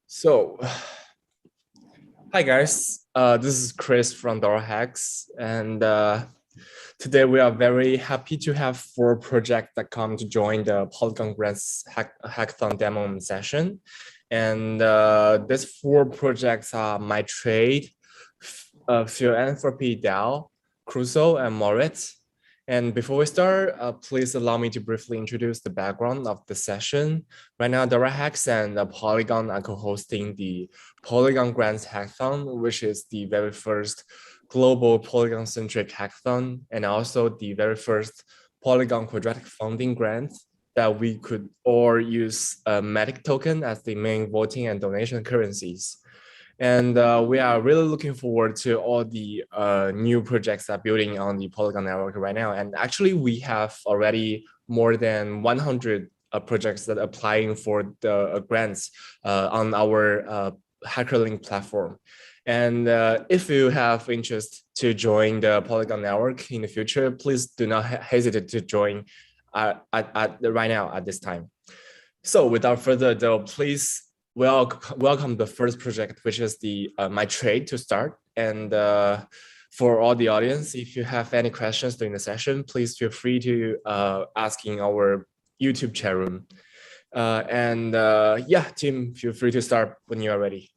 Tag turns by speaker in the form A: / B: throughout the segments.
A: So, hi guys, this is Chris from DoraHacks, and today we are very happy to have 4 projects that come to join the Polygon-Grants Hackathon demo session. And these 4 projects are MyTrade, Philanthropy DAO, Cruzo, and Moret. And before we start, please allow me to briefly introduce the background of the session. Right now, DoraHacks and Polygon are co-hosting the Polygon-Grants Hackathon, which is the very first global Polygon-centric hackathon, and also the very first Polygon quadratic funding grant that we could all use a MATIC token as the main voting and donation currencies. And we are really looking forward to all the new projects that are building on the Polygon network right now. And actually, we have already more than 100 projects that are applying for the grants on our HackerLink platform. And if you have interest to join the Polygon network in the future, please do not hesitate to join right now at this time. So without further ado, please welcome the first project, which is the MyTrade to start. And for all the audience, if you have any questions during the session, please feel free to ask in our YouTube chat room. Yeah, Tim, feel free to start when you are ready.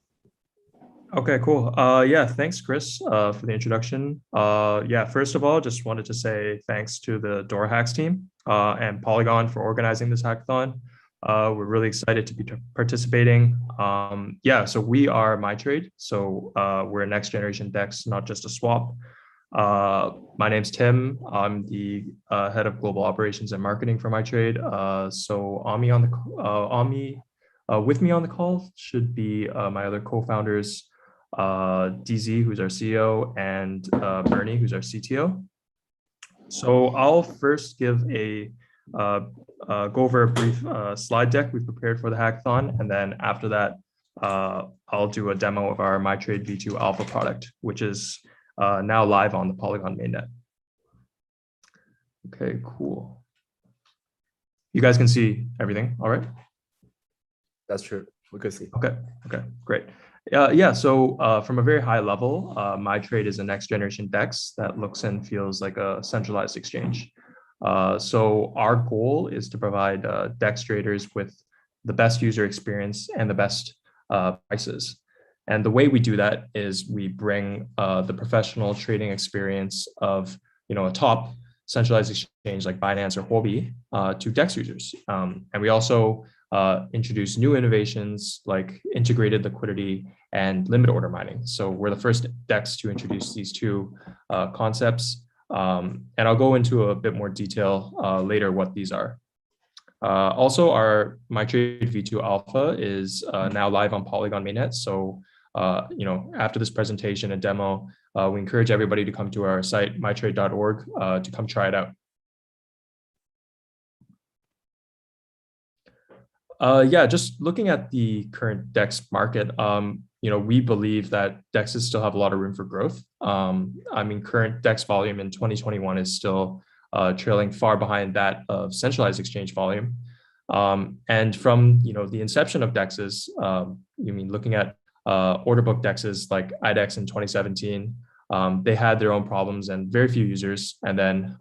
B: Okay, cool. Yeah, thanks, Chris, for the introduction. Yeah, first of all, just wanted to say thanks to the DoraHacks team and Polygon for organizing this hackathon. We're really excited to be participating. Yeah, so we are MyTrade. So we're a next generation DEX, not just a swap. My name's Tim. I'm the head of global operations and marketing for MyTrade. So with me on the call should be my other co-founders, DZ, who's our CEO, and Bernie, who's our CTO. So I'll first give go over a brief slide deck we've prepared for the hackathon, and then after that, I'll do a demo of our MyTrade V2 Alpha product, which is now live on the Polygon mainnet. Okay, cool. You guys can see everything, all right?
A: That's true, we could see.
B: Okay, great. Yeah, so from a very high level, MyTrade is a next generation DEX that looks and feels like a centralized exchange. So our goal is to provide DEX traders with the best user experience and the best prices. And the way we do that is we bring the professional trading experience of a top centralized exchange like Binance or Huobi to DEX users. And we also introduce new innovations like integrated liquidity and limit order mining. So we're the first DEX to introduce these 2 concepts. And I'll go into a bit more detail later what these are. Also, our MyTrade V2 Alpha is now live on Polygon mainnet. So after this presentation and demo, we encourage everybody to come to our site, mytrade.org, to come try it out. Yeah, just looking at the current DEX market, we believe that DEXs still have a lot of room for growth. I mean, current DEX volume in 2021 is still trailing far behind that of centralized exchange volume. And from the inception of DEXs, looking at order book DEXs like IDEX in 2017, they had their own problems and very few users. And then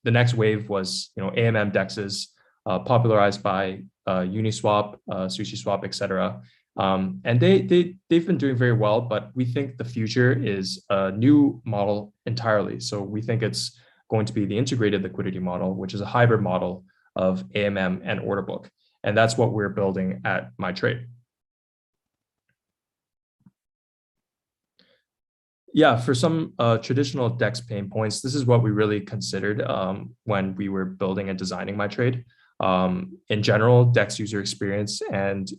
B: the next wave was AMM DEXs, popularized by Uniswap, SushiSwap, etc. And they've been doing very well, but we think the future is a new model entirely. So we think it's going to be the integrated liquidity model, which is a hybrid model of AMM and order book. And that's what we're building at MyTrade. Yeah, for some traditional DEX pain points, this is what we really considered when we were building and designing MyTrade. In general, DEX user experience and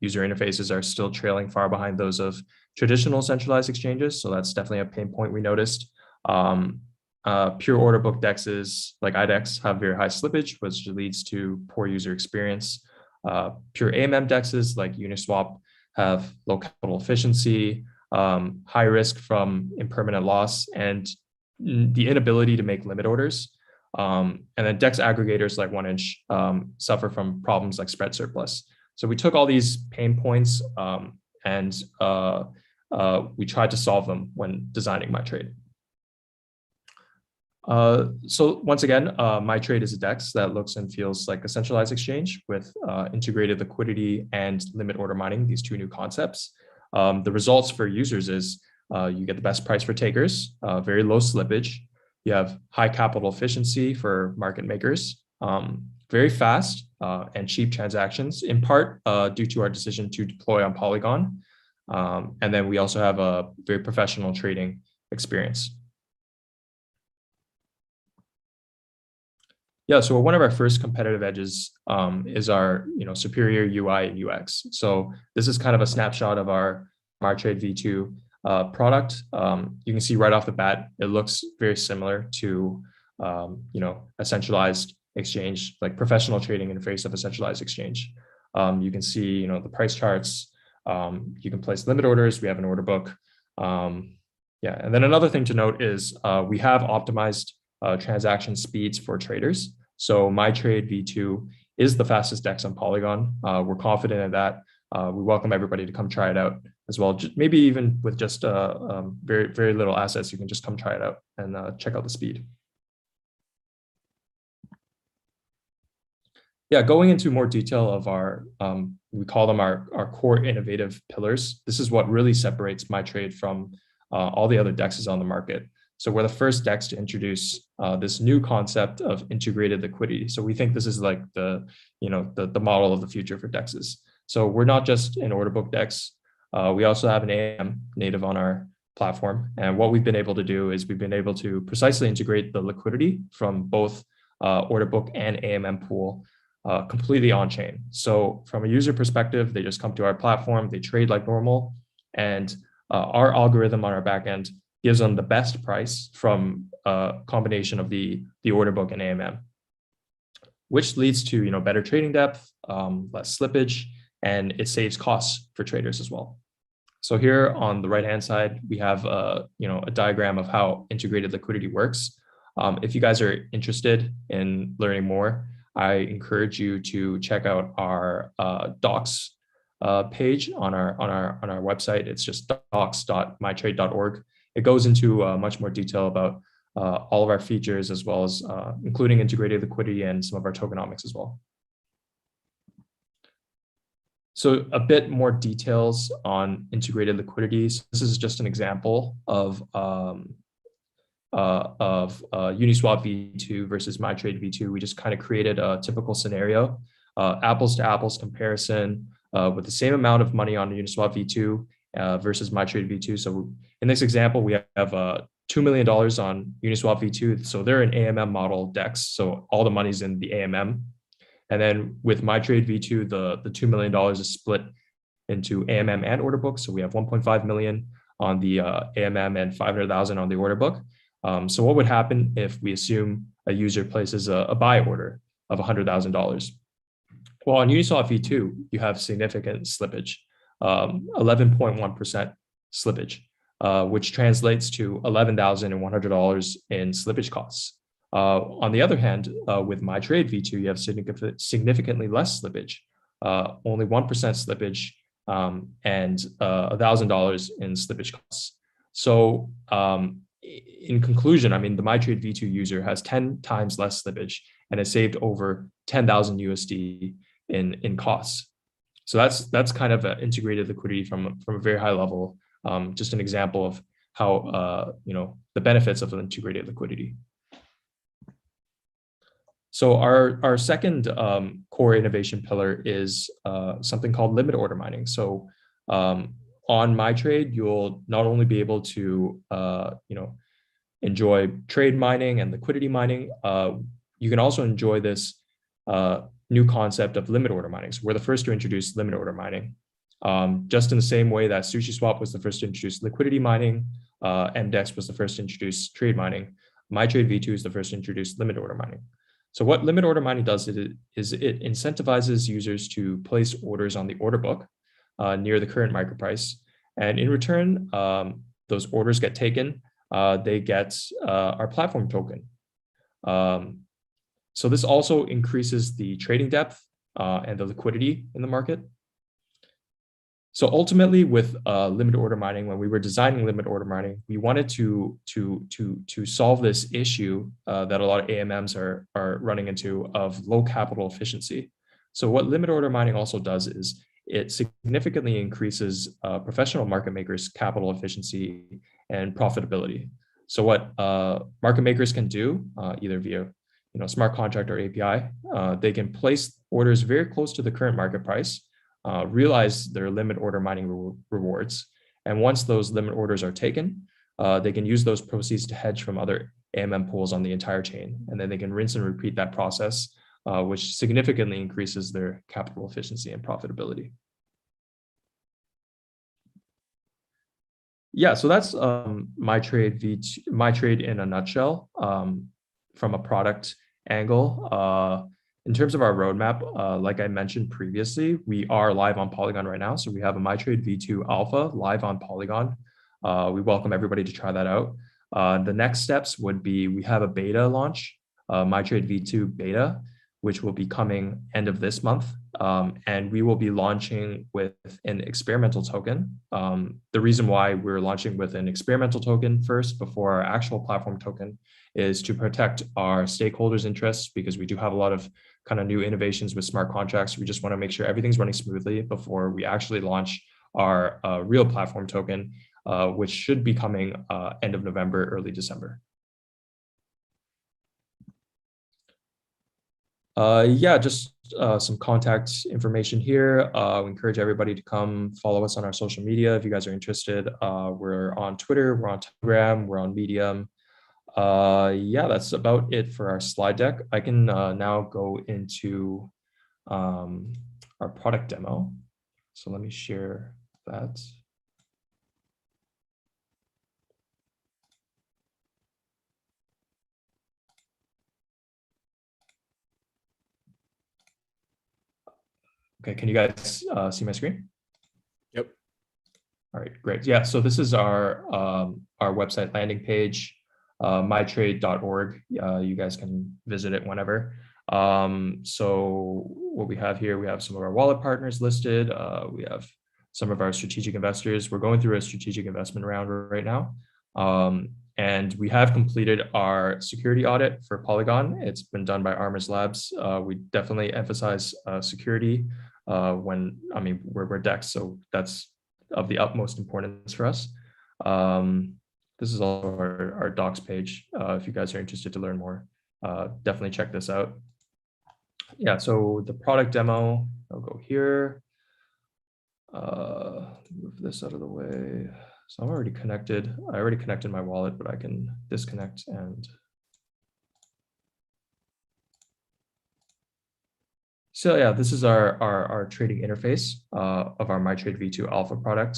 B: user interfaces are still trailing far behind those of traditional centralized exchanges. So that's definitely a pain point we noticed. Pure order book DEXs like IDEX have very high slippage, which leads to poor user experience. Pure AMM DEXs like Uniswap have low capital efficiency, high risk from impermanent loss, and the inability to make limit orders. And then DEX aggregators like 1inch suffer from problems like spread surplus. So we took all these pain points and we tried to solve them when designing MyTrade. So once again, MyTrade is a DEX that looks and feels like a centralized exchange with integrated liquidity and limit order mining, these two new concepts. The results for users is you get the best price for takers, very low slippage. You have high capital efficiency for market makers, very fast and cheap transactions, in part due to our decision to deploy on Polygon. And then we also have a very professional trading experience. Yeah, so one of our first competitive edges is our superior UI and UX. So this is kind of a snapshot of our MyTrade V2 product. You can see right off the bat, it looks very similar to a centralized exchange, like professional trading interface of a centralized exchange. You can see the price charts. You can place limit orders. We have an order book. Yeah, and then another thing to note is we have optimized transaction speeds for traders. So MyTrade V2 is the fastest DEX on Polygon. We're confident in that. We welcome everybody to come try it out as well. Maybe even with just very, very little assets, you can just come try it out and check out the speed. Yeah, going into more detail of our, we call them our core innovative pillars. This is what really separates MyTrade from all the other DEXs on the market. So we're the first DEX to introduce this new concept of integrated liquidity. So we think this is like the model of the future for DEXs. So we're not just an order book DEX. We also have an AMM native on our platform. And what we've been able to do is we've been able to precisely integrate the liquidity from both order book and AMM pool completely on chain. So from a user perspective, they just come to our platform, they trade like normal, and our algorithm on our backend gives them the best price from a combination of the order book and AMM, which leads to better trading depth, less slippage, and it saves costs for traders as well. So here on the right-hand side, we have a diagram of how integrated liquidity works. If you guys are interested in learning more, I encourage you to check out our docs page on our website. It's just docs.mytrade.org. It goes into much more detail about all of our features, as well as including integrated liquidity and some of our tokenomics as well. So a bit more details on integrated liquidity. So this is just an example of Uniswap V2 versus MyTrade V2. We just kind of created a typical scenario, apples to apples comparison with the same amount of money on Uniswap V2 versus MyTrade V2. So in this example, we have $2 million on Uniswap V2. So they're an AMM model DEX. So all the money's in the AMM. And then with MyTrade V2, the $2 million is split into AMM and order book. So we have 1.5 million on the AMM and 500,000 on the order book. So what would happen if we assume a user places a buy order of $100,000? Well, on Uniswap V2, you have significant slippage, 11.1% slippage, which translates to $11,100 in slippage costs. On the other hand, with MyTrade V2, you have significantly less slippage, only 1% slippage, and $1,000 in slippage costs. So in conclusion, I mean, the MyTrade V2 user has 10 times less slippage and has saved over 10,000 USD in costs. So that's kind of integrated liquidity from a very high level. Just an example of how the benefits of integrated liquidity. So our second core innovation pillar is something called limit order mining. So on MyTrade, you'll not only be able to enjoy trade mining and liquidity mining, you can also enjoy this new concept of limit order mining. So we're the first to introduce limit order mining. Just in the same way that SushiSwap was the first to introduce liquidity mining, MDEX was the first to introduce trade mining, MyTrade V2 is the first to introduce limit order mining. So what limit order mining does is it incentivizes users to place orders on the order book near the current market price. And in return, those orders get taken, they get our platform token. So this also increases the trading depth and the liquidity in the market. So ultimately, with limit order mining, when we were designing limit order mining, we wanted to solve this issue that a lot of AMMs are running into of low capital efficiency. So what limit order mining also does is it significantly increases professional market makers' capital efficiency and profitability. So what market makers can do, either via smart contract or API, they can place orders very close to the current market price, realize their limit order mining rewards. And once those limit orders are taken, they can use those proceeds to hedge from other AMM pools on the entire chain. And then they can rinse and repeat that process, which significantly increases their capital efficiency and profitability. Yeah, so that's MyTrade in a nutshell from a product angle. In terms of our roadmap, like I mentioned previously, we are live on Polygon right now. So we have a MyTrade V2 Alpha live on Polygon. We welcome everybody to try that out. The next steps would be we have a beta launch, MyTrade V2 beta, which will be coming end of this month. And we will be launching with an experimental token. The reason why we're launching with an experimental token first before our actual platform token is to protect our stakeholders' interests, because we do have a lot of kind of new innovations with smart contracts. We just want to make sure everything's running smoothly before we actually launch our real platform token, which should be coming end of November, early December. Yeah, just some contact information here. We encourage everybody to come follow us on our social media if you guys are interested. We're on Twitter, we're on Telegram, we're on Medium. Yeah, that's about it for our slide deck. I can now go into our product demo. So let me share that. Okay, can you guys see my screen?
A: Yep.
B: All right, great. Yeah, so this is our website landing page, mytrade.org. You guys can visit it whenever. So what we have here, we have some of our wallet partners listed. We have some of our strategic investors. We're going through a strategic investment round right now. And we have completed our security audit for Polygon. It's been done by Armors Labs. We definitely emphasize security we're DEX, so that's of the utmost importance for us. This is also our docs page. If you guys are interested to learn more, definitely check this out. Yeah, so the product demo, I'll go here. Move this out of the way. So I'm already connected. I already connected my wallet, but I can disconnect and. So yeah, this is our trading interface of our MyTrade V2 Alpha product.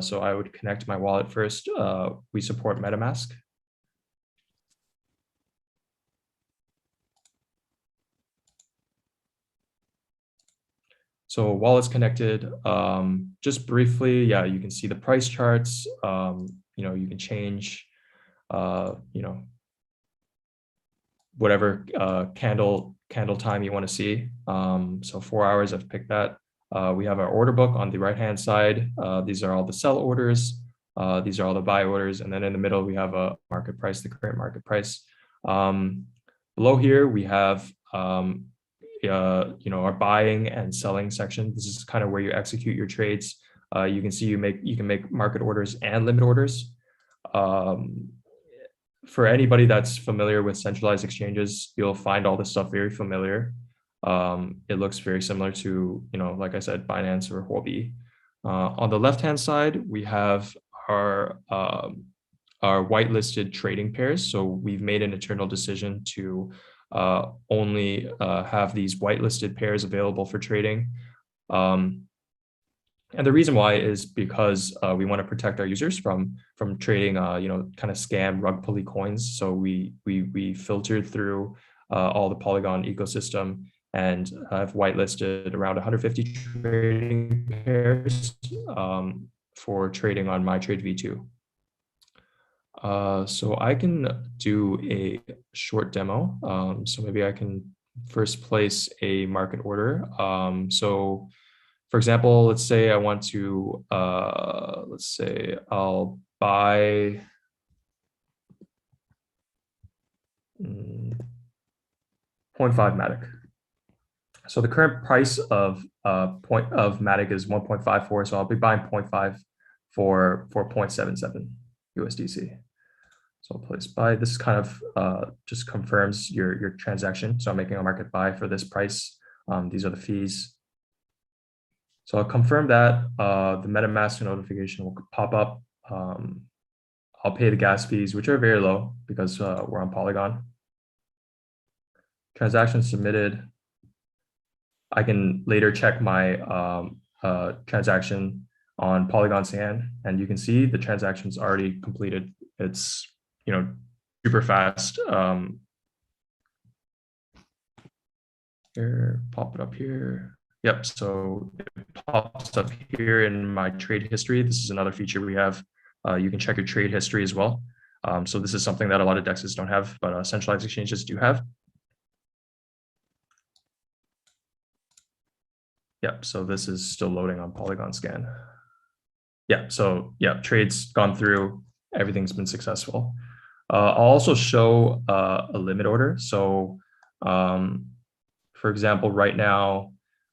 B: So I would connect my wallet first. We support MetaMask. So wallet's connected. Just briefly, yeah, you can see the price charts. You can change, whatever candle time you want to see. So 4 hours, I've picked that. We have our order book on the right-hand side. These are all the sell orders. These are all the buy orders. And then in the middle, we have a market price, the current market price. Below here, we have our buying and selling section. This is kind of where you execute your trades. You can see you can make market orders and limit orders. For anybody that's familiar with centralized exchanges, you'll find all this stuff very familiar. It looks very similar to, like I said, Binance or Huobi. On the left-hand side, we have our whitelisted trading pairs. So we've made an internal decision to only have these whitelisted pairs available for trading. And the reason why is because we want to protect our users from trading, kind of scam rug pulley coins. So we filtered through all the Polygon ecosystem and have whitelisted around 150 trading pairs for trading on MyTrade V2. So I can do a short demo. So maybe I can first place a market order. So for example, let's say I want to, let's say I'll buy 0.5 Matic. So the current price of Matic is 1.54. So I'll be buying 0.5 for 0.77 USDC. So I'll place buy. This kind of just confirms your transaction. So I'm making a market buy for this price. These are the fees. So I'll confirm that. The MetaMask notification will pop up. I'll pay the gas fees, which are very low because we're on Polygon. Transaction submitted. I can later check my transaction on Polygon Scan, and you can see the transaction's already completed. It's super fast. Here, pop it up here. Yep, so it pops up here in my trade history. This is another feature we have. You can check your trade history as well. So this is something that a lot of DEXs don't have, but centralized exchanges do have. Yep, so this is still loading on Polygon Scan. Yeah, so yeah, trade's gone through, everything's been successful. I'll also show a limit order. So for example, right now,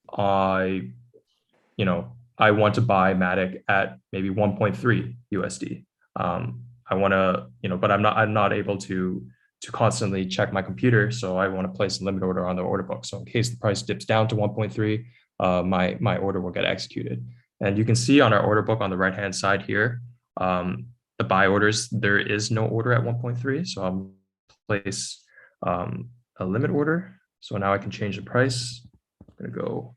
B: I want to buy Matic at maybe 1.3 USD. I want to, but I'm not able to constantly check my computer. So I want to place a limit order on the order book. So in case the price dips down to 1.3, my order will get executed. And you can see on our order book on the right-hand side here, the buy orders, there is no order at 1.3. So I'll place a limit order. So now I can change the price. I'm going to go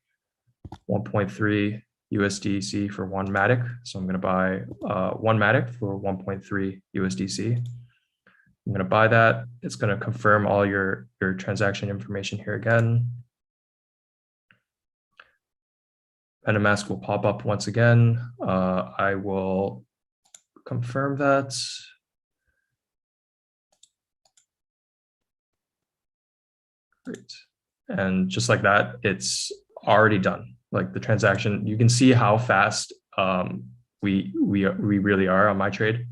B: 1.3 USDC for one Matic. So I'm going to buy one Matic for 1.3 USDC. I'm going to buy that. It's going to confirm all your transaction information here again. MetaMask will pop up once again. I will confirm that. Great. And just like that, it's already done. Like the transaction, you can see how fast we really are on MyTrade.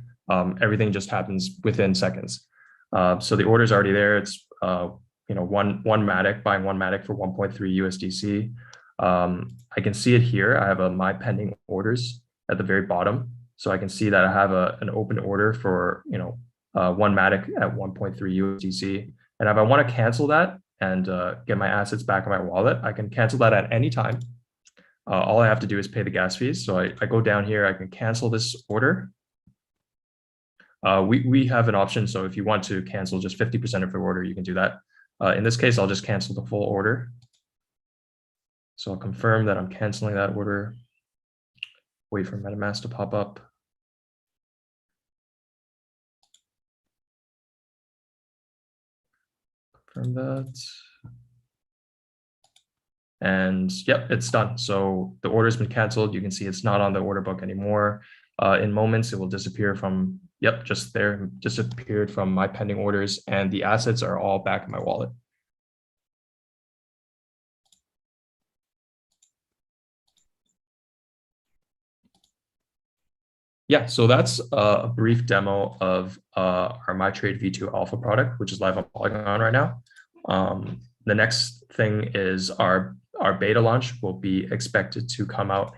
B: Everything just happens within seconds. So the order is already there. It's one Matic, buying one Matic for 1.3 USDC. I can see it here. I have my pending orders at the very bottom. So I can see that I have an open order for one Matic at 1.3 USDC. And if I want to cancel that and get my assets back in my wallet, I can cancel that at any time. All I have to do is pay the gas fees. So I go down here, I can cancel this order. We have an option. So if you want to cancel just 50% of your order, you can do that. In this case, I'll just cancel the full order. So I'll confirm that I'm canceling that order. Wait for MetaMask to pop up. Confirm that. And yep, it's done. So the order's been canceled. You can see it's not on the order book anymore. In moments, it will disappear from, yep, just there, disappeared from my pending orders, and the assets are all back in my wallet. Yeah, so that's a brief demo of our MyTrade V2 Alpha product, which is live on Polygon right now. The next thing is our beta launch will be expected to come out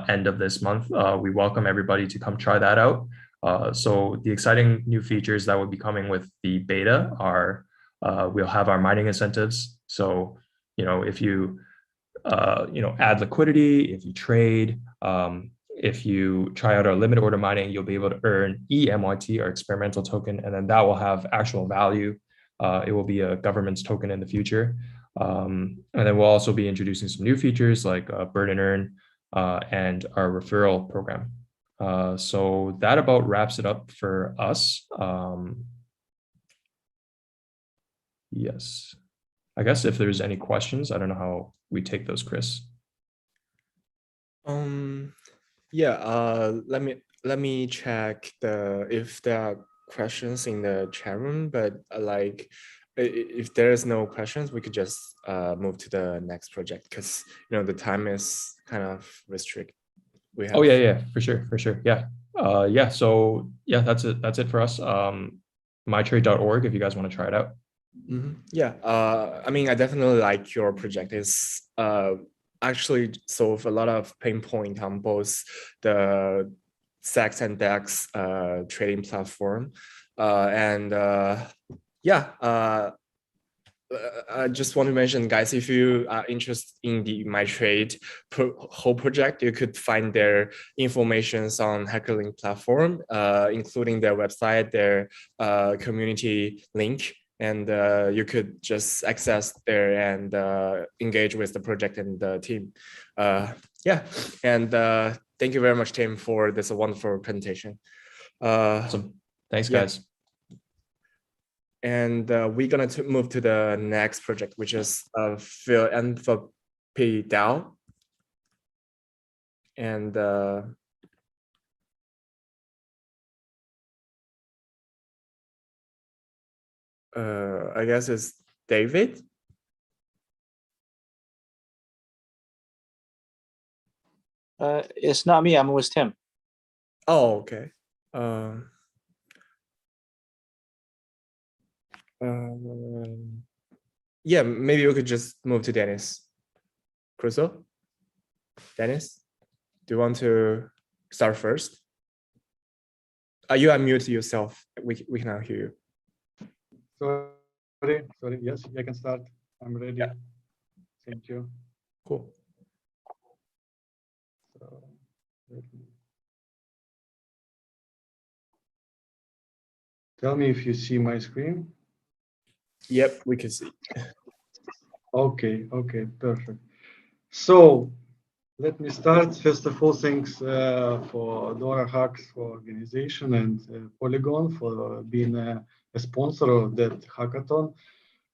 B: end of this month. We welcome everybody to come try that out. So the exciting new features that will be coming with the beta are we'll have our mining incentives. So if you add liquidity, if you trade, if you try out our limit order mining, you'll be able to earn EMYT, our experimental token, and then that will have actual value. It will be a government's token in the future. And then we'll also be introducing some new features like burn and earn and our referral program. So that about wraps it up for us. Yes. I guess if there's any questions, I don't know how we take those, Chris.
A: Yeah, let me check if there are questions in the chat room, but if there is no questions, we could just move to the next project, because the time is kind of restricted. We have.
B: Oh yeah, for sure. Yeah. So yeah, that's it for us. MyTrade.org if you guys want to try it out.
A: Yeah, I mean, I definitely like your project. It's actually solve a lot of pain point on both the SEX and DEX trading platform, and yeah. I just want to mention, guys, if you are interested in the MyTrade whole project, you could find their informations on HackerLink platform, including their website, their community link, and you could just access there and engage with the project and the team. Yeah, and thank you very much, Tim, for this wonderful presentation.
B: Awesome. Thanks, guys.
A: And we're gonna move to the next project, which is philanthropy DAO. And I guess it's David.
C: It's not me. I'm with Tim.
A: Oh, okay. Yeah, maybe we could just move to Dennis. Cruzo? Dennis, do you want to start first? You unmute yourself. We cannot hear you.
D: Sorry. Yes, I can start. I'm ready.
A: Yeah.
D: Thank you.
A: Cool.
D: So, tell me if you see my screen.
A: Yep, we can see.
D: Okay, perfect. So let me start. First of all, thanks for DoraHacks for organization and Polygon for being a sponsor of that hackathon.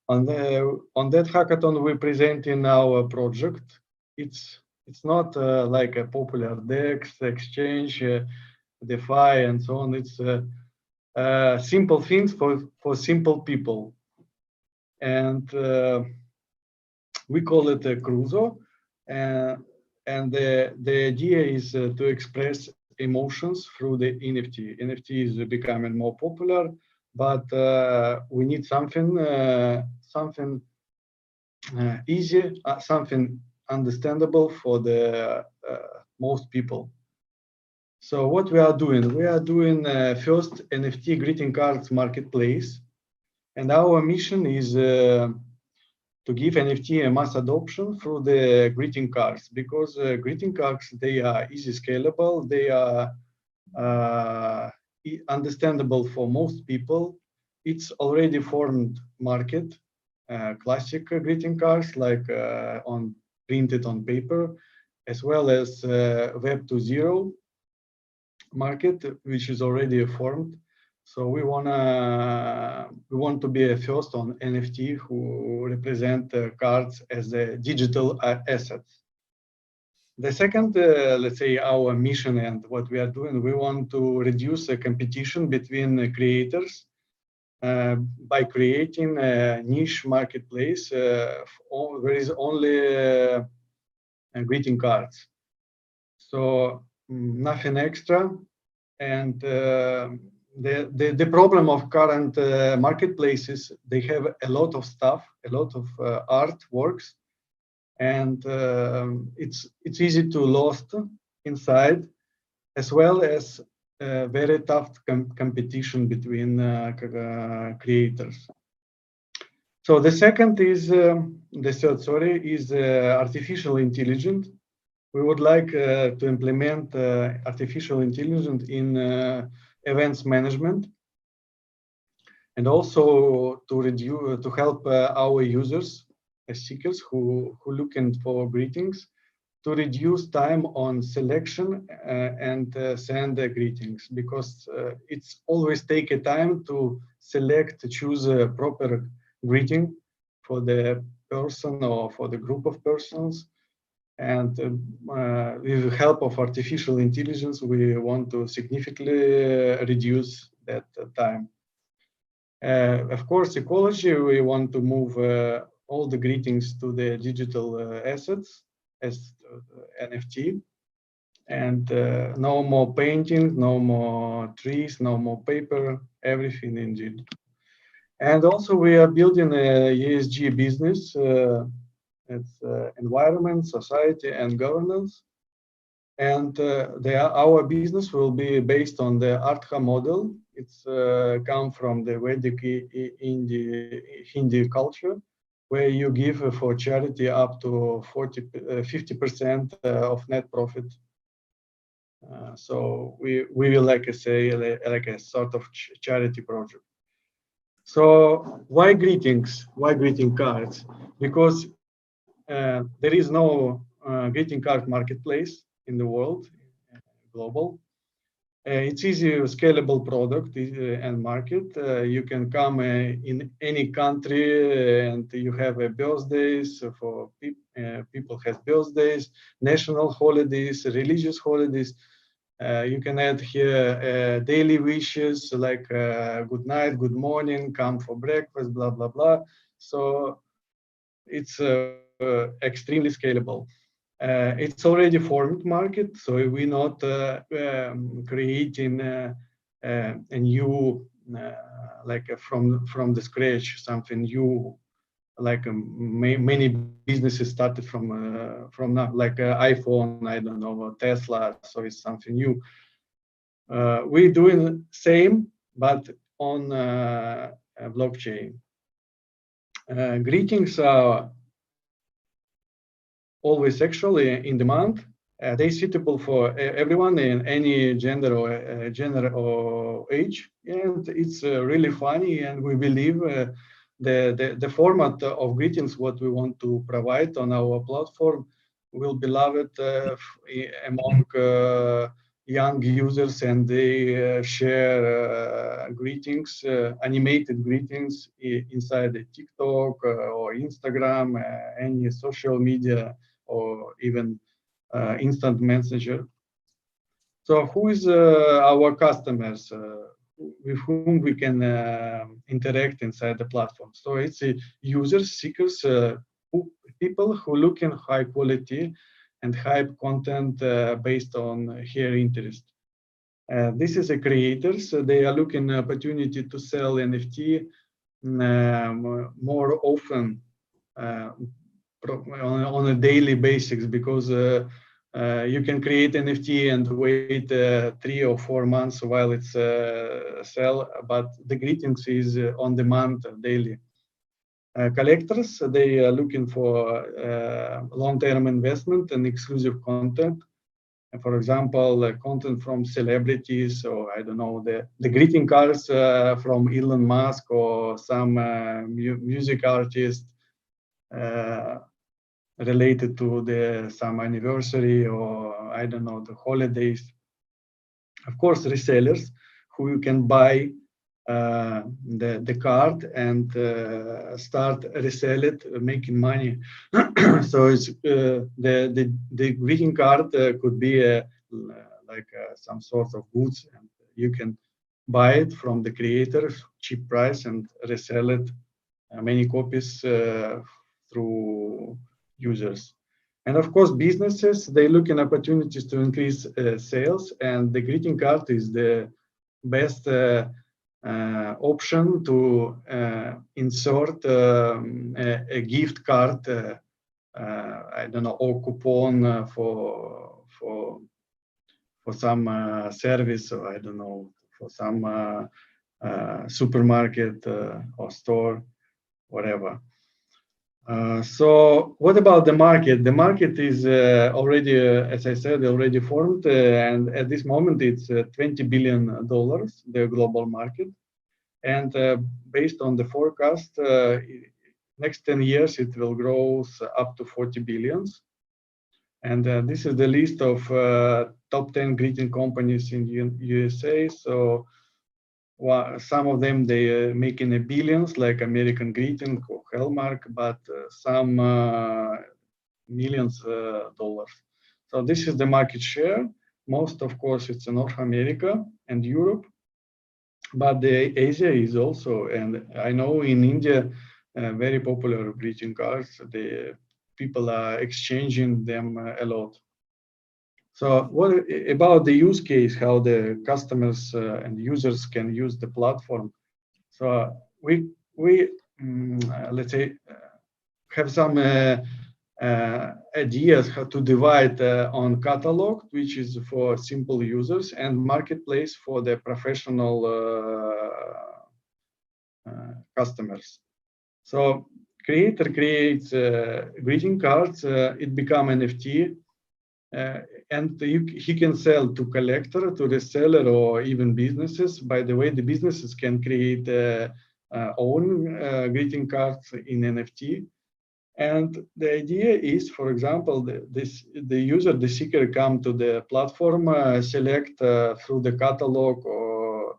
D: On that hackathon, we present in our project. It's not like a popular DEX, exchange, DeFi, and so on. It's simple things for simple people. And we call it a Cruzo. And the idea is to express emotions through the NFT. NFT is becoming more popular, but we need something easy, something understandable for the most people. So what we are doing first NFT greeting cards marketplace, and our mission is to give NFT a mass adoption through the greeting cards, because greeting cards, they are easy scalable, they are understandable for most people. It's already formed market, classic greeting cards like printed on paper, as well as Web 2.0 market, which is already formed. So we want to be a first on NFT who represent cards as a digital assets. The second, let's say, our mission and what we are doing, we want to reduce the competition between creators by creating a niche marketplace where is only greeting cards. So nothing extra. And the problem of current marketplaces, they have a lot of stuff, a lot of artworks, and it's easy to lost inside, as well as very tough competition between creators. So the third is artificial intelligence. We would like to implement artificial intelligence in events management, and also to help our users as seekers who looking for greetings, to reduce time on selection and send greetings, because it's always take a time to choose a proper greeting for the person or for the group of persons. And with the help of artificial intelligence, we want to significantly reduce that time. Of course, ecology, we want to move all the greetings to the digital assets as NFT. And no more painting, no more trees, no more paper, everything in digital. And also we are building a ESG business. It's environment, society, and governance. And our business will be based on the Artha model. It's come from the Vedic Hindi culture, where you give for charity up to 50% of net profit. So we will like a sort of charity project. So why greetings? Why greeting cards? Because there is no greeting card marketplace in the world, global. It's easy, scalable product and market. You can come in any country and you have birthdays for people have birthdays, national holidays, religious holidays. You can add here daily wishes like good night, good morning, come for breakfast, blah, blah, blah. So it's extremely scalable. It's already formed market, so we're not creating a new, from the scratch, something new, like many businesses started from now, like iPhone, I don't know, Tesla, so it's something new. We're doing same, but on blockchain. Greetings are always actually in demand. They're suitable for everyone in any gender or age, and it's really funny. And we believe the format of greetings, what we want to provide on our platform, will be loved among young users, and they share greetings, animated greetings inside the TikTok or Instagram, any social media, or even instant messenger. So who is our customers with whom we can interact inside the platform? So it's users, seekers, people who look in high quality and hype content based on their interest. This is a creators. They are looking opportunity to sell NFT more often on a daily basis, because you can create NFT and wait 3 or 4 months while it's sell, but the greetings is on demand daily. Collectors, they are looking for long-term investment and exclusive content. For example, content from celebrities, or I don't know, the greeting cards from Elon Musk, or some music artist related to some anniversary, or I don't know, the holidays. Of course, resellers who you can buy the card and start resell it, making money. So it's the greeting card could be some sort of goods, and you can buy it from the creator, cheap price, and resell it many copies through users. And of course, businesses, they look in opportunities to increase sales, and the greeting card is the best option to insert a gift card, I don't know, or coupon for some service, or I don't know, for some supermarket or store, whatever. So what about the market? The market is already, as I said, already formed, and at this moment it's $20 billion, the global market. And based on the forecast, next 10 years it will grow up to 40 billions. And this is the list of top 10 greeting companies in USA. So some of them, they are making billions, like American Greeting or Hallmark, but some millions dollars. So this is the market share. Most, of course, it's in North America and Europe. But Asia is also, and I know in India, very popular greeting cards. The people are exchanging them a lot. So what about the use case, how the customers and users can use the platform? So we let's say have some ideas how to divide on catalog, which is for simple users, and marketplace for the professional customers. So creator creates greeting cards, it become NFT, and he can sell to collector, to reseller, or even businesses. By the way, the businesses can create own greeting cards in NFT. And the idea is, for example, the user, the seeker, come to the platform, select through the catalog or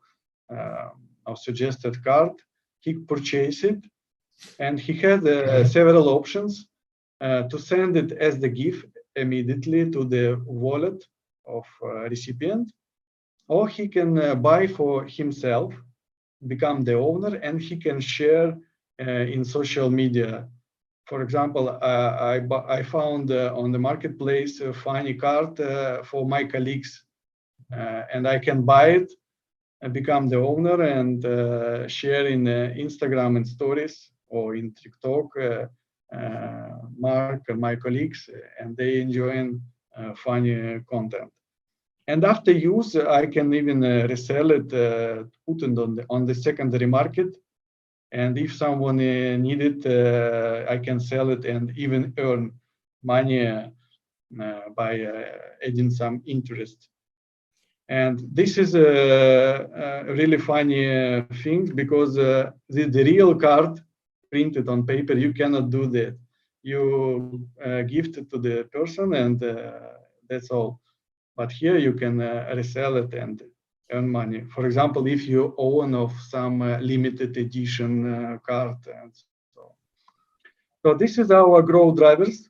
D: suggested card, he purchase it, and he has several options to send it as the gift immediately to the wallet of recipient, or he can buy for himself, become the owner, and he can share in social media. For example, I found on the marketplace a funny card for my colleagues, and I can buy it and become the owner and share in Instagram and stories or in TikTok, Mark and my colleagues, and they enjoy funny content. And after use, I can even resell it, put it on the secondary market. And if someone need it, I can sell it and even earn money by adding some interest. And this is a really funny thing, because the real card printed on paper, you cannot do that. You gift it to the person, and that's all. But here you can resell it and earn money. For example, if you own of some limited edition card. And so this is our growth drivers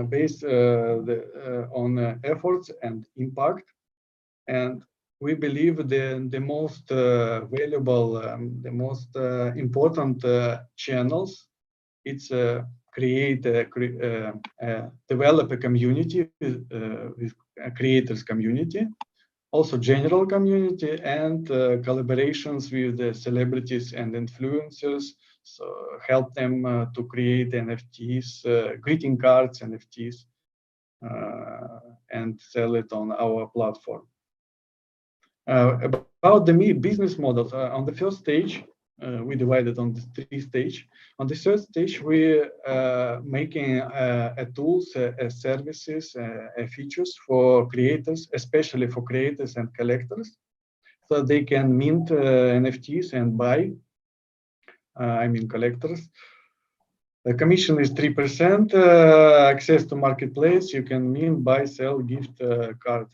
D: based on efforts and impact. And we believe the most valuable, the most important channels, it's develop a community with a creators community, also general community, and collaborations with the celebrities and influencers. So help them to create NFTs, greeting cards, NFTs, and sell it on our platform. About the business models, on the first stage, we divided on the 3 stages. On the third stage, we making tools, services, features for creators, especially for creators and collectors, so they can mint NFTs and buy. Collectors. The commission is 3%. Access to marketplace, you can mint, buy, sell, gift card.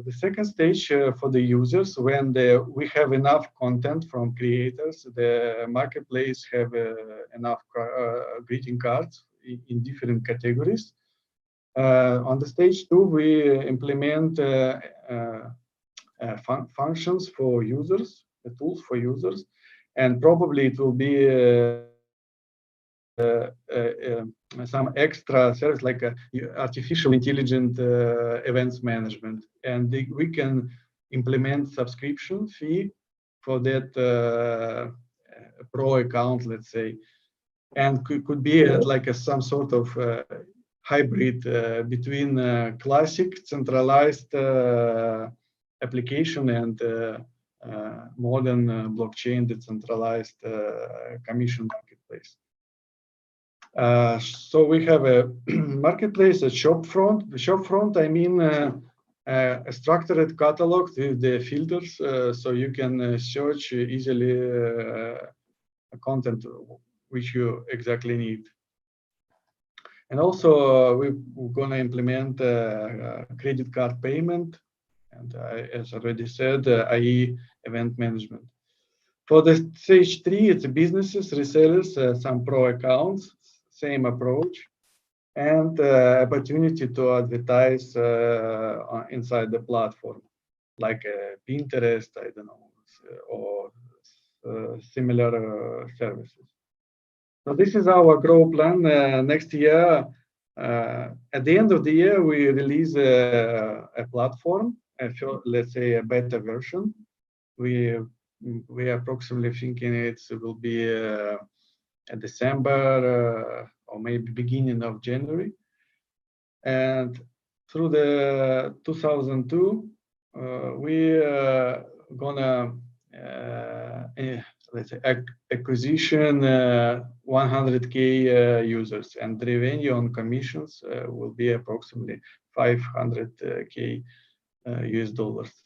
D: The second stage for the users, when we have enough content from creators, the marketplace have enough greeting cards in different categories. On the stage 2, we implement functions for users, the tools for users, and probably it will be some extra service like artificial intelligent events management, and we can implement subscription fee for that pro account, let's say, and could be like some sort of hybrid between classic centralized application and modern blockchain decentralized commission marketplace. So we have a marketplace, a shopfront. The shopfront, a structured catalog with the filters, so you can search easily content which you exactly need. And also we're going to implement credit card payment, and as already said, i.e. event management. For the stage 3, it's businesses, resellers, some pro accounts, same approach, and opportunity to advertise inside the platform, like Pinterest, I don't know, or similar services. So this is our growth plan. Next year, at the end of the year, we release a platform, let's say a beta version. We are approximately thinking it will be December or maybe beginning of January. And through the 2002, we gonna let's say acquisition 100K users, and revenue on commissions will be approximately 500K US dollars.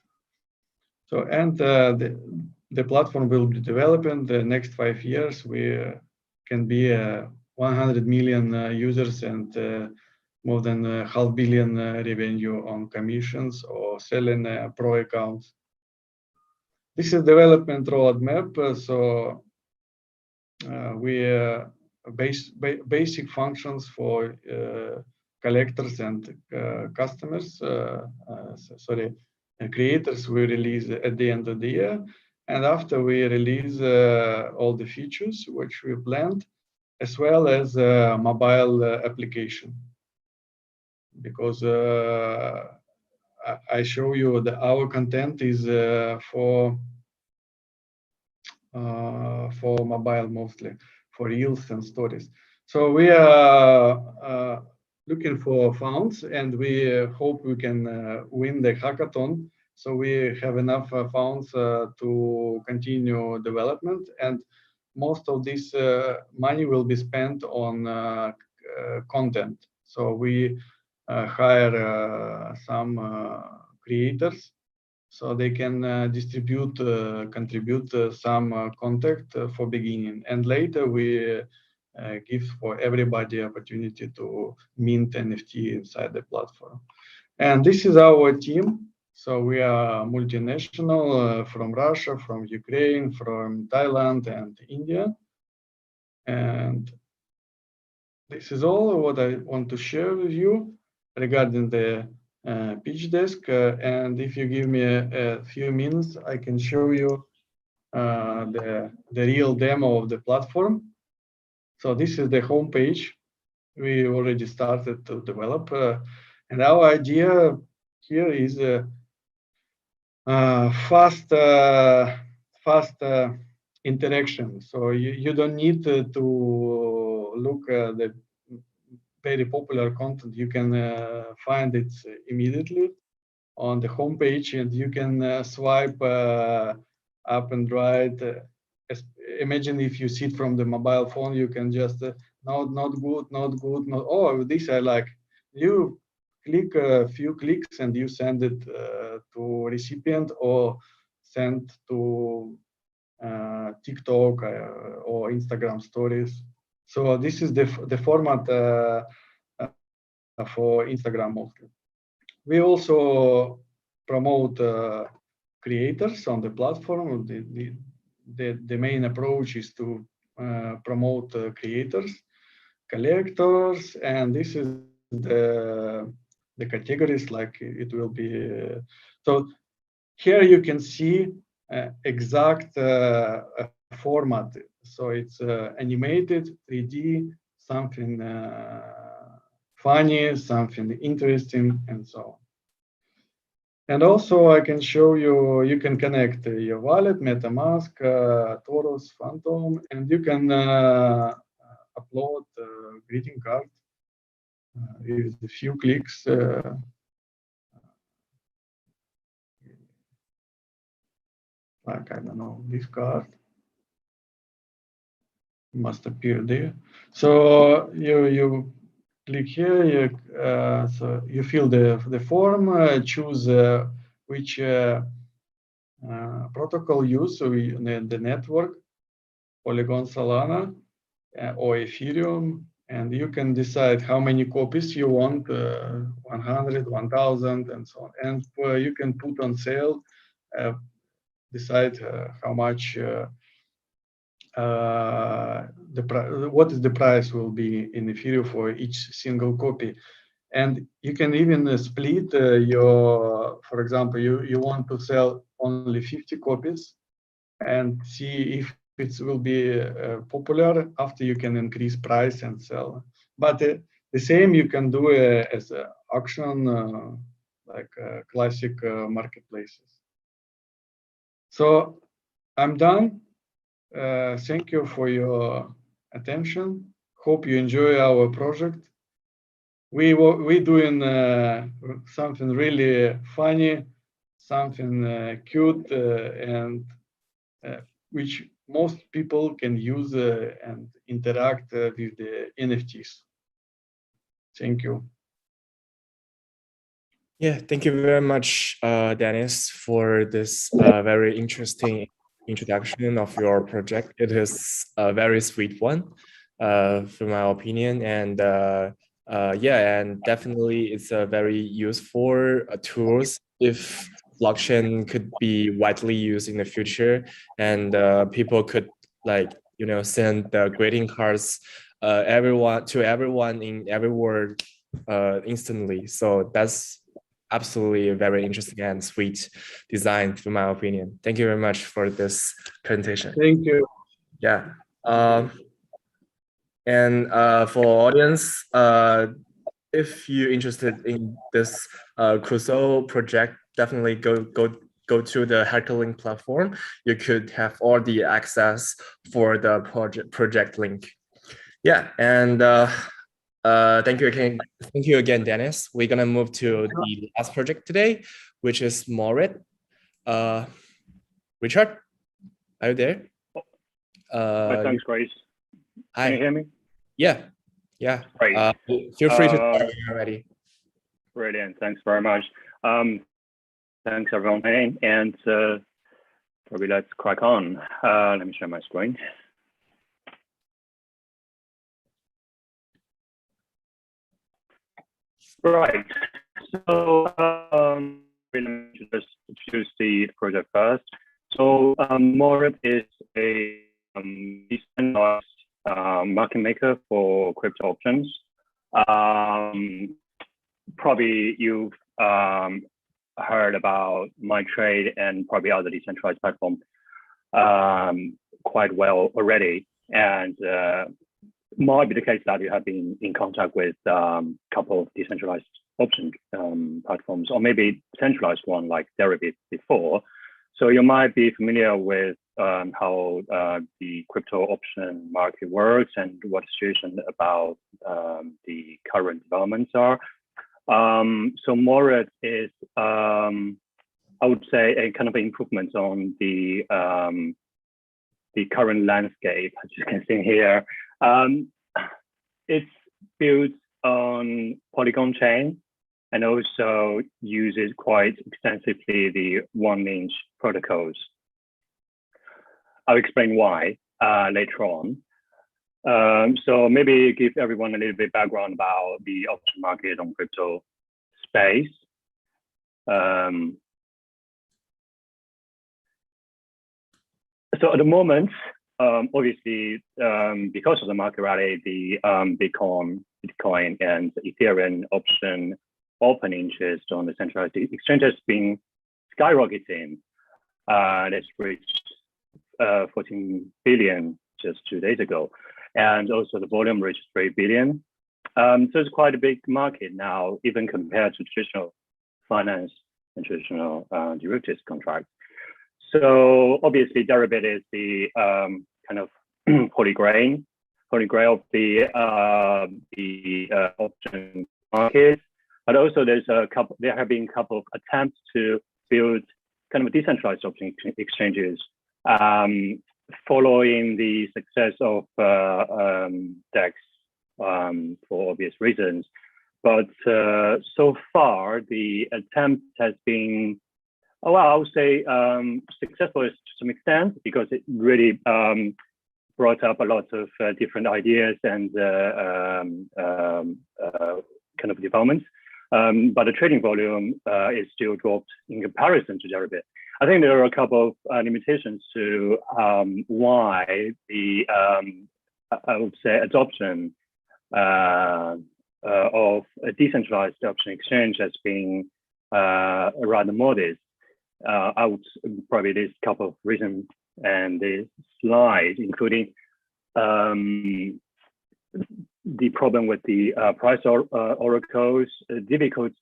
D: So, and the platform will be developed in the next 5 years. We can be 100 million users and more than $500 million revenue on commissions or selling pro accounts. This is development roadmap. So we basic functions for collectors and customers. Creators we release at the end of the year, and after we release all the features which we planned, as well as mobile application. Because I show you that our content is for mobile mostly, for reels and stories. So we are looking for funds, and we hope we can win the hackathon. So we have enough funds to continue development, and most of this money will be spent on content. So we hire some creators so they can contribute some content for beginning, and later we give for everybody opportunity to mint NFT inside the platform. And this is our team. So we are multinational from Russia, from Ukraine, from Thailand and India. And this is all what I want to share with you regarding the pitch deck. And if you give me a few minutes, I can show you the real demo of the platform. So this is the homepage we already started to develop. And our idea here is fast interaction. So you don't need to look at the very popular content. You can find it immediately on the homepage, and you can swipe up and right. Imagine if you see it from the mobile phone, you can just not good, not oh, this I like. You click a few clicks and you send it to recipient or send to TikTok or Instagram stories. So this is the format for Instagram mostly. We also promote creators on the platform. The main approach is to promote creators, collectors, and this is the categories, like it will be. So here you can see exact format. So it's animated, 3D, something funny, something interesting, and so on. And also I can show you, you can connect your wallet, MetaMask, Taurus, Phantom, and you can upload greeting card with a few clicks. Like, I don't know, this card must appear there. So you click here, so you fill the form, choose which protocol use, so the network, Polygon, Solana, or Ethereum, and you can decide how many copies you want, 100, 1000, and so on. And you can put on sale, decide how much, what is the price will be in Ethereum for each single copy. And you can even split your, for example, you want to sell only 50 copies, and see if it will be popular. After you can increase price and sell. But the same you can do as an auction, like classic marketplaces. So I'm done. Thank you for your attention. Hope you enjoy our project. We're doing something really funny, something cute, and which most people can use and interact with the NFTs. Thank you.
A: Yeah, thank you very much, Dennis, for this very interesting introduction of your project. It is a very sweet one, from my opinion, and yeah, and definitely it's a very useful tools if blockchain could be widely used in the future, and people could send the greeting cards everyone in every world instantly. So that's absolutely a very interesting and sweet design, in my opinion. Thank you very much for this presentation.
D: Thank you.
A: Yeah. And for audience, if you're interested in this Cruzo project, definitely go to the HackerLink platform. You could have all the access for the project link. Yeah, and thank you again, Dennis. We're gonna move to the last project today, which is Moret. Richard, are you there?
E: Thanks, Grace.
A: Hi.
E: Can you hear me?
A: Yeah.
E: Great.
A: Feel free to start when you're ready.
E: Brilliant. Thanks very much. Thanks everyone, and probably let's crack on. Let me share my screen. Right. So let me just choose the project first. So Moret is a decentralized market maker for crypto options. Probably you've heard about MyTrade and probably other decentralized platforms quite well already, and might be the case that you have been in contact with a couple of decentralized option platforms, or maybe centralized one like Deribit before. So you might be familiar with how the crypto option market works and what the situation about the current developments are. So Moret is, I would say, a kind of improvement on the current landscape, as you can see here. It's built on Polygon chain and also uses quite extensively the 1-inch protocols. I'll explain why later on. So maybe give everyone a little bit background about the option market on crypto space. So at the moment, obviously, because of the market rally, the Bitcoin and Ethereum option open interest on the centralized exchange has been skyrocketing. It's reached 14 billion just 2 days ago. And also the volume reached 3 billion. So it's quite a big market now, even compared to traditional finance and traditional derivatives contracts. So obviously Deribit is the kind of holy grail of the option market. But also there have been a couple of attempts to build kind of decentralized option exchanges following the success of DEX for obvious reasons. But so far, the attempt has been, well, I would say successful to some extent, because it really brought up a lot of different ideas and kind of developments. But the trading volume is still dropped in comparison to Deribit. I think there are a couple of limitations to why the, I would say, adoption of a decentralized option exchange has been rather modest. I would probably there's a couple of reasons and the slides, including the problem with the price oracles, difficult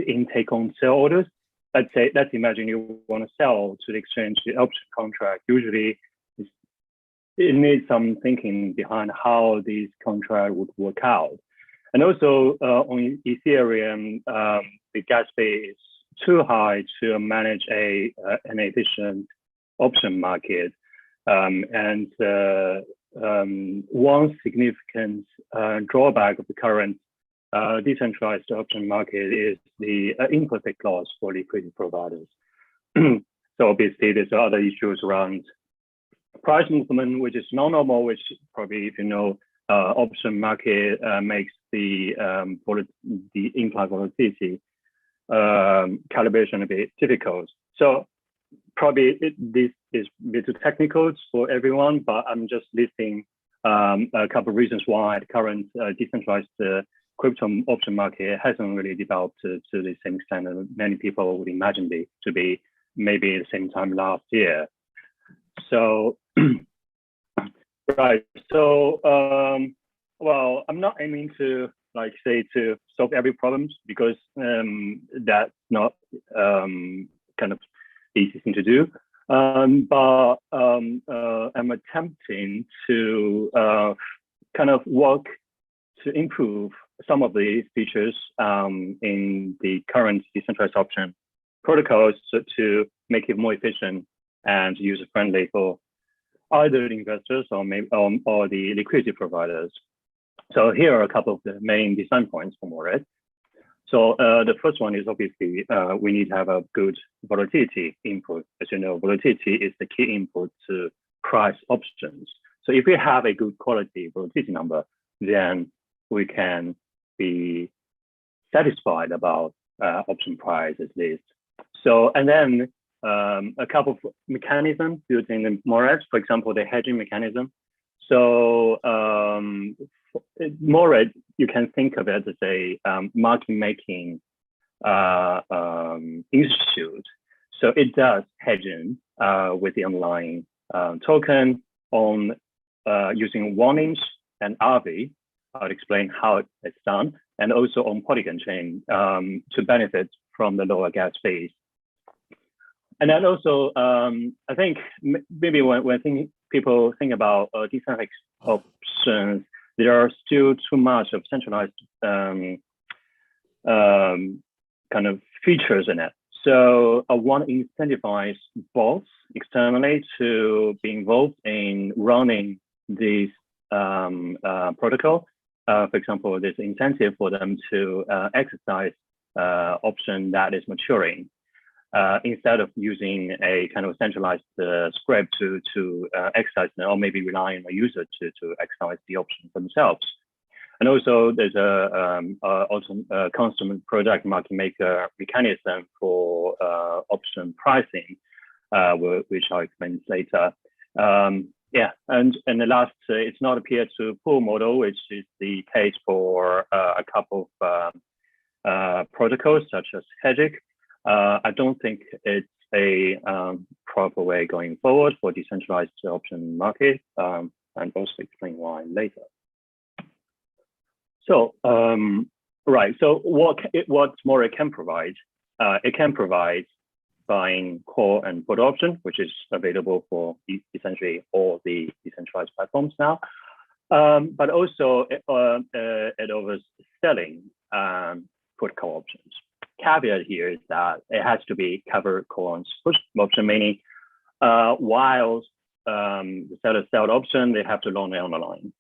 E: intake on sell orders. Let's imagine you want to sell to the exchange the option contract. Usually, it needs some thinking behind how these contracts would work out. And also on Ethereum, the gas fee is too high to manage an efficient option market. One significant drawback of the current decentralized option market is the imperfect clause for liquidity providers. So obviously, there's other issues around price movement, which is non-normal, which probably, if you know, option market makes the implied volatility calibration a bit difficult. So probably this is a bit too technical for everyone, but I'm just listing a couple of reasons why the current decentralized crypto option market hasn't really developed to the same extent that many people would imagine it to be maybe at the same time last year. So, right. So, well, I'm not aiming to to solve every problem, because that's not kind of easy thing to do. But I'm attempting to kind of work to improve some of the features in the current decentralized option protocols to make it more efficient and user-friendly for either the investors or maybe or the liquidity providers. So here are a couple of the main design points for Moret. So the first one is obviously we need to have a good volatility input. As you know, volatility is the key input to price options. So if we have a good quality volatility number, then we can be satisfied about option price at least. So, and then a couple of mechanisms built in the Moret, for example, the hedging mechanism. So Moret, you can think of it as a market making institute. So it does hedging with the underlying token on using warnings and RV. I'll explain how it's done, and also on Polygon chain to benefit from the lower gas fees. And then also, I think maybe when people think about decentralized options, there are still too much of centralized kind of features in it. So I want to incentivize both externally to be involved in running this protocol. For example, there's incentive for them to exercise option that is maturing instead of using a kind of centralized script to exercise, or maybe relying on a user to exercise the options themselves. And also there's a constant product market maker mechanism for option pricing, which I'll explain later. Yeah, and the last, it's not a peer-to-pool model, which is the case for a couple of protocols such as hedging. I don't think it's a proper way going forward for decentralized option market, and also explain why later. So, right, so what Moret can provide, it can provide buying call and put option, which is available for essentially all the decentralized platforms now. But also it offers selling put call options. Caveat here is that it has to be covered call and put option, meaning while the seller sell option, they have to long down the line.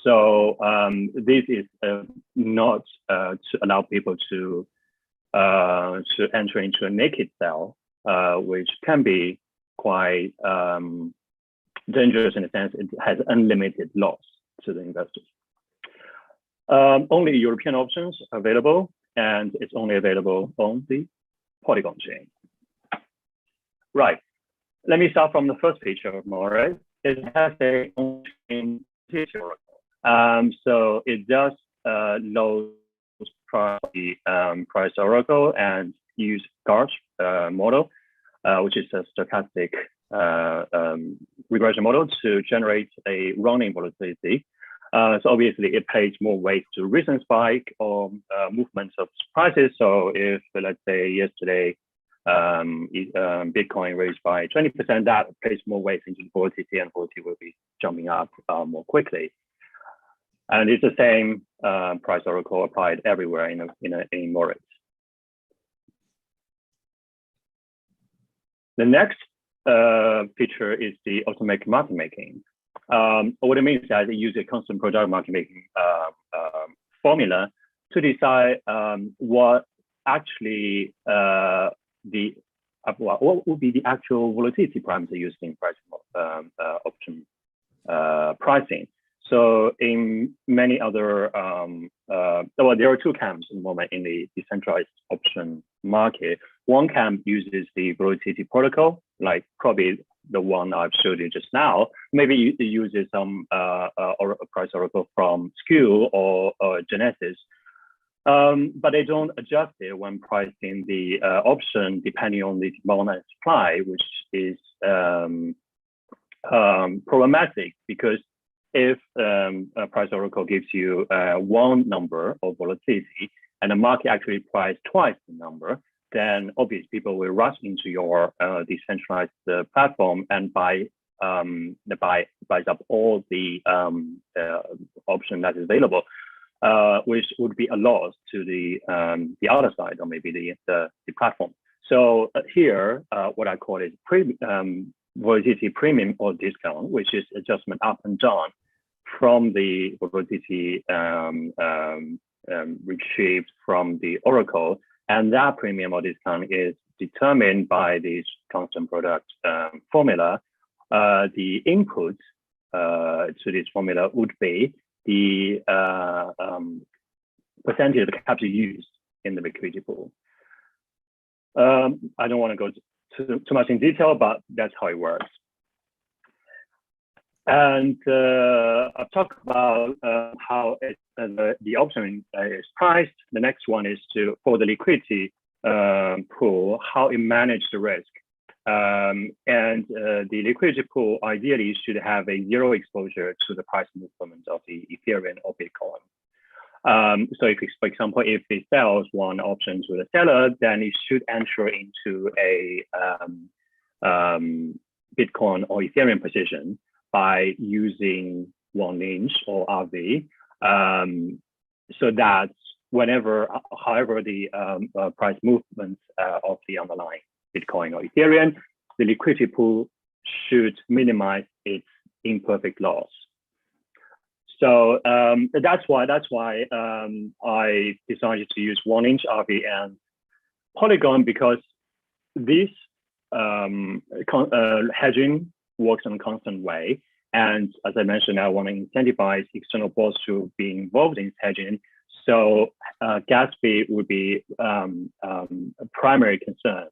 E: So this is not to allow people to enter into a naked sell, which can be quite dangerous in a sense. It has unlimited loss to the investors. Only European options available, and it's only available on the Polygon chain. Right. Let me start from the first feature of Moret. It has a on-chain feature. So it does load price oracle and use GARCH model, which is a stochastic regression model to generate a running volatility. So obviously, it pays more weight to recent spike or movements of prices. So if, let's say, yesterday, Bitcoin raised by 20%, that plays more weight into the volatility, and volatility will be jumping up more quickly. And it's the same price oracle applied everywhere in Moret. The next feature is the automatic market making. What it means is that it uses a constant product market making formula to decide what actually what would be the actual volatility parameter used in pricing option pricing. So in many other, well, there are two camps in the moment in the decentralized option market. One camp uses the volatility protocol, like probably the one I've showed you just now. Maybe it uses some price oracle from Skew or Genesis. But they don't adjust it when pricing the option depending on the demand and supply, which is problematic, because if a price oracle gives you one number of volatility and the market actually prices twice the number, then obviously people will rush into your decentralized platform and buys up all the option that is available, which would be a loss to the other side, or maybe the platform. So here, what I call is volatility premium or discount, which is adjustment up and down from the volatility retrieved from the oracle. And that premium or discount is determined by this constant product formula. The input to this formula would be the percentage of the capital used in the liquidity pool. I don't want to go too much in detail, but that's how it works. And I've talked about how the option is priced. The next one is for the liquidity pool, how it manages the risk. And the liquidity pool ideally should have a zero exposure to the price movement of the Ethereum or Bitcoin. So if, for example, if it sells one option to the seller, then it should enter into a Bitcoin or Ethereum position by using 1 inch or RV, so that however the price movements of the underlying Bitcoin or Ethereum, the liquidity pool should minimize its imperfect loss. So that's why I decided to use 1 inch RV and Polygon, because this hedging works in a constant way. And as I mentioned, I want to incentivize external bots to be involved in hedging. So gas fee would be a primary concern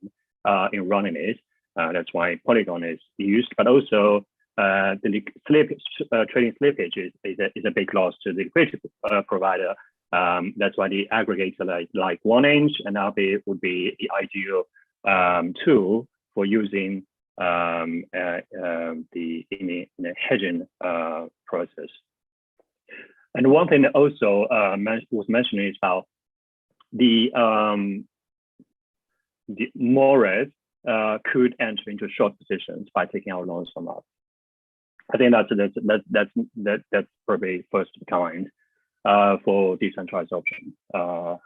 E: in running it. That's why Polygon is used, but also the trading slippage is a big loss to the liquidity provider. That's why the aggregator like 1 inch and RV would be the ideal tool for using in the hedging process. And one thing that also was mentioned is about the Moret could enter into short positions by taking out loans from us. I think that's probably first of kind for decentralized option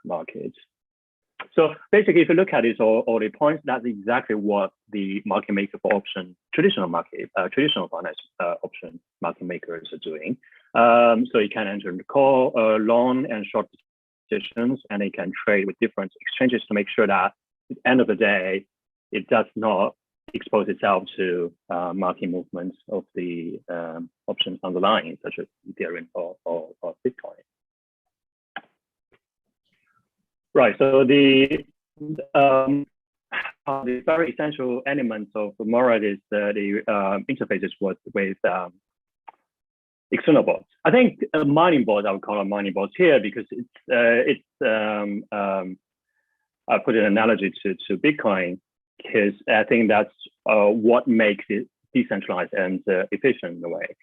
E: markets. So basically, if you look at it, all the points, that's exactly what the market maker for traditional finance option market makers are doing. So you can enter the call, long and short positions, and they can trade with different exchanges to make sure that at the end of the day, it does not expose itself to market movements of the options underlying, such as Ethereum or Bitcoin. Right, so the very essential elements of Moret is the interfaces with external bots. I think mining bots, I would call them mining bots here, because I put an analogy to Bitcoin. because I think that's what makes it decentralized and efficient in a way.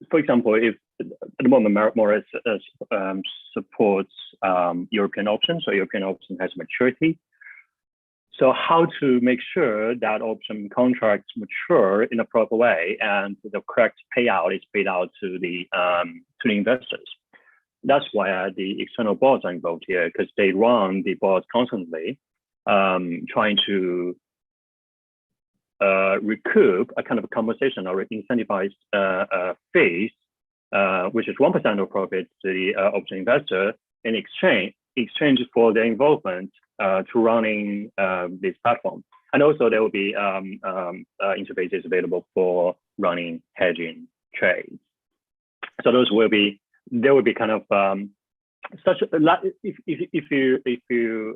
E: For example, if at the moment Moret supports European options, so European option has maturity. So how to make sure that option contracts mature in a proper way and the correct payout is paid out to the investors. That's why the external boards are involved here, because they run the boards constantly, trying to recoup a kind of a compensation or incentivized fees, which is 1% of profit to the option investor in exchange for their involvement to running this platform. And also there will be interfaces available for running hedging trades. So those will be, there will be kind of such if you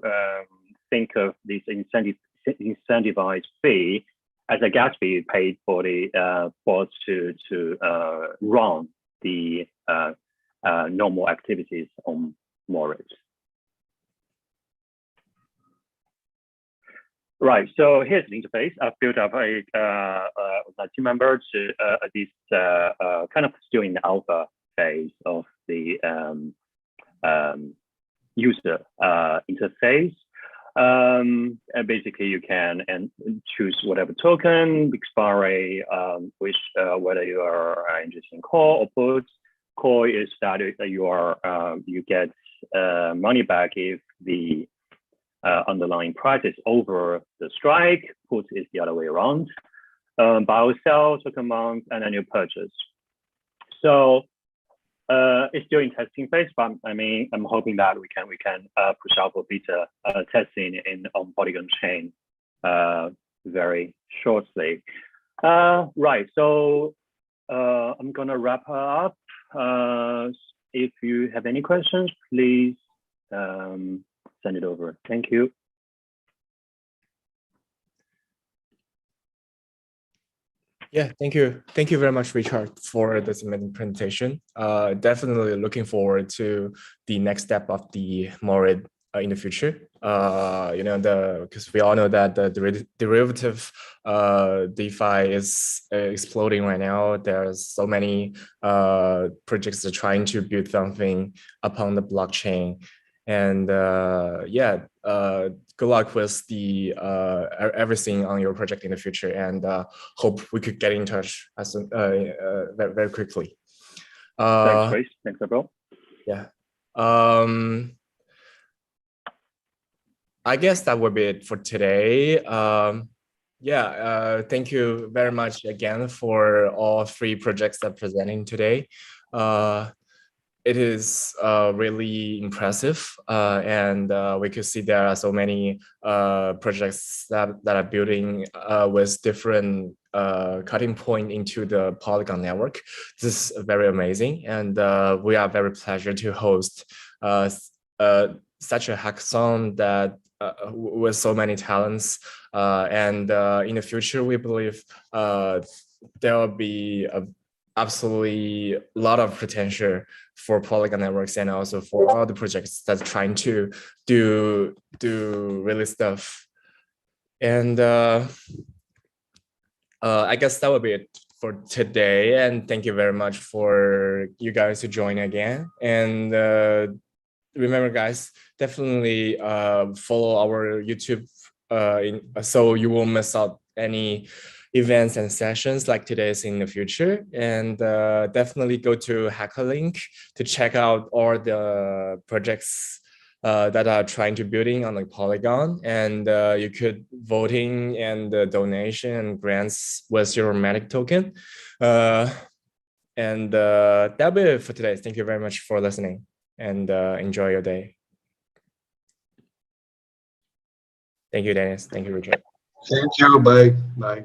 E: think of this incentivized fee as a gas fee paid for the boards to run the normal activities on Moret. Right, so here's the interface. I've built up a team member to this kind of still in the alpha phase of the user interface. And basically you can choose whatever token, expiry, which whether you are interested in call or put. Call is that you get money back if the underlying price is over the strike. Put is the other way around. Buy or sell, token amount, and then you purchase. So it's still in testing phase, but I mean, I'm hoping that we can push out for beta testing on Polygon chain very shortly. Right, so I'm gonna wrap up. If you have any questions, please send it over. Thank you.
A: Yeah, thank you. Thank you very much, Richard, for this amazing presentation. Definitely looking forward to the next step of the Moret in the future. You know, because we all know that the derivative DeFi is exploding right now. There's so many projects that are trying to build something upon the blockchain. And yeah, good luck with the everything on your project in the future, and hope we could get in touch as very, very quickly.
E: Thanks, Grace. Thanks, bro.
A: Yeah. I guess that would be it for today. Yeah, thank you very much again for all three projects that are presenting today. It is really impressive, and we could see there are so many projects that are building with different cutting point into the Polygon network. This is very amazing, and we are very pleased to host such a hackathon that with so many talents, and in the future we believe there will be absolutely a lot of potential for Polygon networks, and also for all the projects that's trying to do really stuff. And I guess that would be it for today. And thank you very much for you guys to join again. And remember, guys, definitely follow our YouTube so you won't miss out any events and sessions like today's in the future. And definitely go to HackerLink to check out all the projects that are trying to building on like Polygon, and you could voting and donation and grants with your Matic token. And that'll be it for today. Thank you very much for listening, and enjoy your day. Thank you, Dennis. Thank you, Richard.
D: Thank you. Bye. Bye.